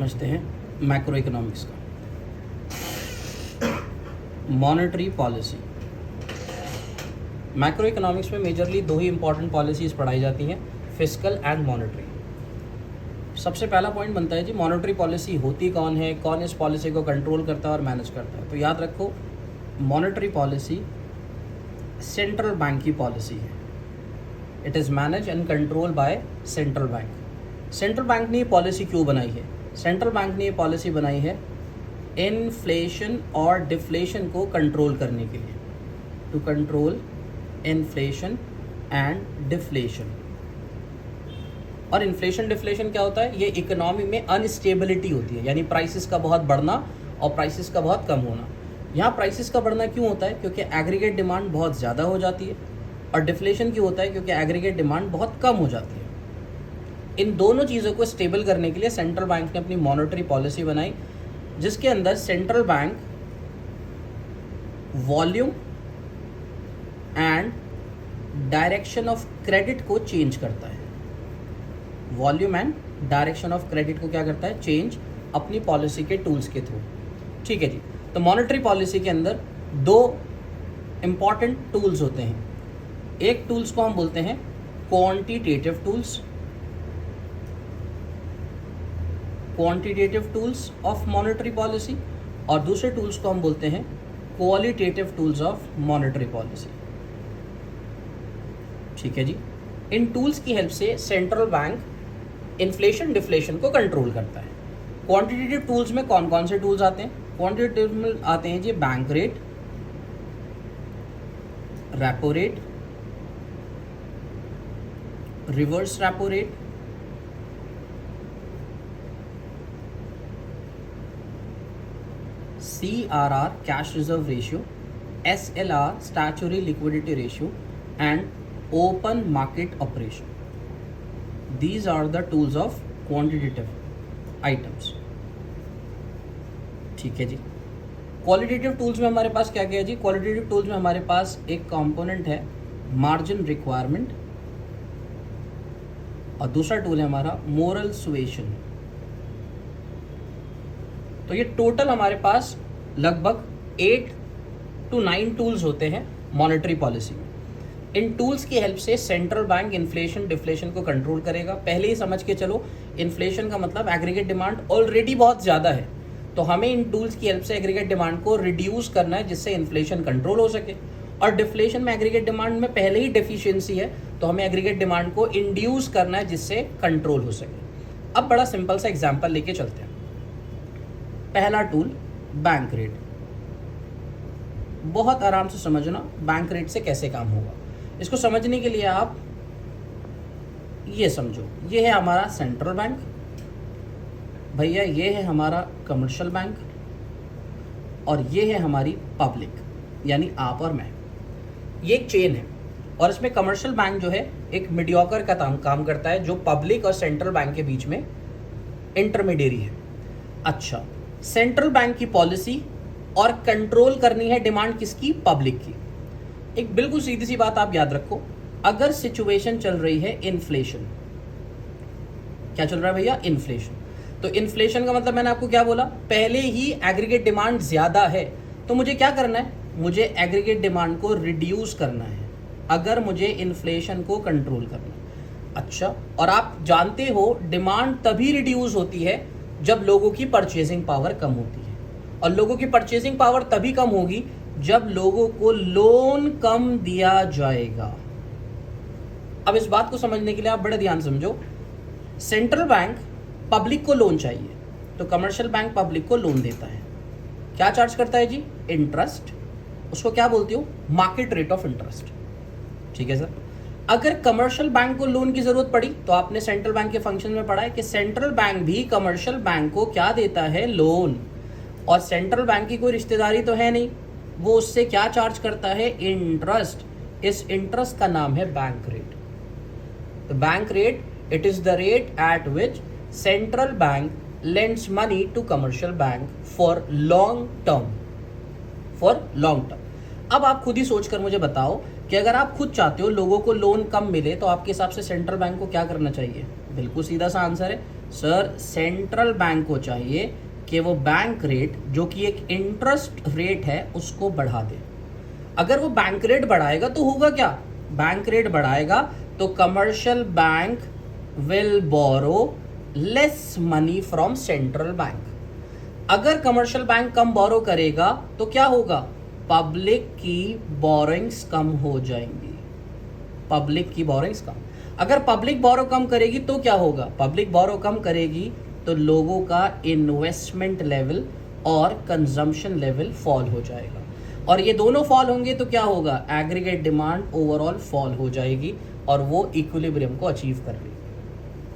समझते हैं macro economics का। Monetary policy. मैक्रो इकोनॉमिक्स में मेजरली दो ही इंपॉर्टेंट पॉलिसीज़ पढ़ाई जाती हैं, फिस्कल एंड मॉनेटरी। सबसे पहला पॉइंट बनता है जी, मॉनेटरी पॉलिसी होती कौन है, कौन इस पॉलिसी को कंट्रोल करता है और मैनेज करता है। तो याद रखो, मॉनेटरी पॉलिसी सेंट्रल बैंक की पॉलिसी है। It is manage and control by central bank. Central bank ने ये पॉलिसी क्यों बनाई है? सेंट्रल बैंक ने ये पॉलिसी बनाई है इन्फ्लेशन और डिफ्लेशन को कंट्रोल करने के लिए, to control inflation and deflation. और इन्फ्लेशन डिफ्लेशन क्या होता है? ये इकोनॉमी में अनस्टेबिलिटी होती है, यानी प्राइसेस का बहुत बढ़ना और प्राइसेस का बहुत कम होना। यहाँ प्राइसेस का बढ़ना क्यों होता है? क्योंकि एग्रीगेट डिमांड बहुत ज़्यादा हो जाती है। और डिफ्लेशन क्यों होता है? क्योंकि एग्रीगेट डिमांड बहुत कम हो जाती है। इन दोनों चीज़ों को स्टेबल करने के लिए सेंट्रल बैंक ने अपनी मॉनेटरी पॉलिसी बनाई, जिसके अंदर central bank volume and direction of credit को चेंज करता है। Volume and direction of credit को क्या करता है? चेंज, अपनी पॉलिसी के टूल्स के थ्रू। ठीक है जी। तो मॉनेटरी पॉलिसी के अंदर दो इंपॉर्टेंट टूल्स होते हैं। एक टूल्स को हम बोलते हैं quantitative tools, quantitative tools of monetary policy, और दूसरे टूल्स को हम बोलते हैं qualitative tools of monetary policy. ठीक है जी। इन टूल्स की हेल्प से सेंट्रल बैंक इन्फ्लेशन डिफ्लेशन को कंट्रोल करता है। क्वांटिटेटिव टूल्स में कौन कौन से टूल्स आते हैं? क्वांटिटेटिव में आते हैं जी bank rate, repo rate, reverse repo rate, CRR cash reserve ratio, SLR statutory liquidity ratio and open market operation. These are the tools of quantitative items। ठीक है जी। क्वालिटेटिव टूल्स में हमारे पास क्या क्या है जी? क्वालिटेटिव टूल्स में हमारे पास एक कंपोनेंट है मार्जिन रिक्वायरमेंट, और दूसरा टूल है हमारा मोरल सुएशन। तो ये टोटल हमारे पास लगभग 8 to 9 टूल्स होते हैं मॉनेटरी पॉलिसी में। इन टूल्स की हेल्प से सेंट्रल बैंक इन्फ्लेशन डिफ्लेशन को कंट्रोल करेगा। पहले ही समझ के चलो, इन्फ्लेशन का मतलब एग्रीगेट डिमांड ऑलरेडी बहुत ज़्यादा है, तो हमें इन टूल्स की हेल्प से एग्रीगेट डिमांड को रिड्यूस करना है, जिससे इन्फ्लेशन कंट्रोल हो सके। और डिफ्लेशन में एग्रीगेट डिमांड में पहले ही डेफिशिएंसी है, तो हमें एग्रीगेट डिमांड को इंड्यूस करना है, जिससे कंट्रोल हो सके। अब बड़ा सिंपल सा एग्जाम्पल लेके चलते हैं। पहला टूल बैंक रेट। बहुत आराम से समझना बैंक रेट से कैसे काम होगा। इसको समझने के लिए आप ये समझो, ये है हमारा सेंट्रल बैंक, भैया ये है हमारा कमर्शियल बैंक, और ये है हमारी पब्लिक, यानी आप और मैं। ये एक चेन है, और इसमें कमर्शियल बैंक जो है एक मीडियोकर का काम करता है, जो पब्लिक और सेंट्रल बैंक के बीच में इंटरमीडियरी है। अच्छा, सेंट्रल बैंक की पॉलिसी और कंट्रोल करनी है डिमांड किसकी? पब्लिक की। एक बिल्कुल सीधी सी बात आप याद रखो, अगर सिचुएशन चल रही है इन्फ्लेशन, क्या चल रहा है भैया? इन्फ्लेशन। तो इन्फ्लेशन का मतलब मैंने आपको क्या बोला? पहले ही एग्रीगेट डिमांड ज्यादा है, तो मुझे क्या करना है? मुझे एग्रीगेट डिमांड को रिड्यूस करना है, अगर मुझे इन्फ्लेशन को कंट्रोल करना है। अच्छा, और आप जानते हो डिमांड तभी रिड्यूस होती है जब लोगों की परचेजिंग पावर कम होती है, और लोगों की परचेजिंग पावर तभी कम होगी जब लोगों को लोन कम दिया जाएगा। अब इस बात को समझने के लिए आप बड़े ध्यान समझो। सेंट्रल बैंक पब्लिक को लोन चाहिए, तो कमर्शियल बैंक पब्लिक को लोन देता है। क्या चार्ज करता है जी? इंटरेस्ट। उसको क्या बोलती हो? Market rate of interest. ठीक है सर। अगर कमर्शियल बैंक को लोन की जरूरत पड़ी, तो आपने सेंट्रल बैंक के फंक्शन में पढ़ा है कि सेंट्रल बैंक भी कमर्शियल बैंक को क्या देता है? लोन। और सेंट्रल बैंक की कोई रिश्तेदारी तो है नहीं, वो उससे क्या चार्ज करता है? इंटरेस्ट। इस इंटरेस्ट का नाम है बैंक रेट। तो bank rate, it is the rate at which central bank lends money to commercial bank for long term, for long term. अब आप खुद ही सोचकर मुझे बताओ कि अगर आप खुद चाहते हो लोगों को लोन कम मिले, तो आपके हिसाब से सेंट्रल बैंक को क्या करना चाहिए? बिल्कुल सीधा सा आंसर है, सर सेंट्रल बैंक को चाहिए कि वो बैंक रेट जो कि एक इंटरेस्ट रेट है उसको बढ़ा दे। अगर वो बैंक रेट बढ़ाएगा तो होगा क्या, बैंक रेट बढ़ाएगा तो commercial bank will borrow less money from central bank. अगर कमर्शियल बैंक कम बोरो करेगा तो क्या होगा, पब्लिक की बोरोइंग्स कम हो जाएंगी, पब्लिक की बोरोइंग्स कम। अगर पब्लिक बोरो कम करेगी तो क्या होगा, पब्लिक बोरो कम करेगी तो लोगों का इन्वेस्टमेंट लेवल और कंजम्पशन लेवल फॉल हो जाएगा, और ये दोनों फॉल होंगे तो क्या होगा, एग्रीगेट डिमांड ओवरऑल फॉल हो जाएगी और वो इक्विलिब्रियम को अचीव कर लेगी।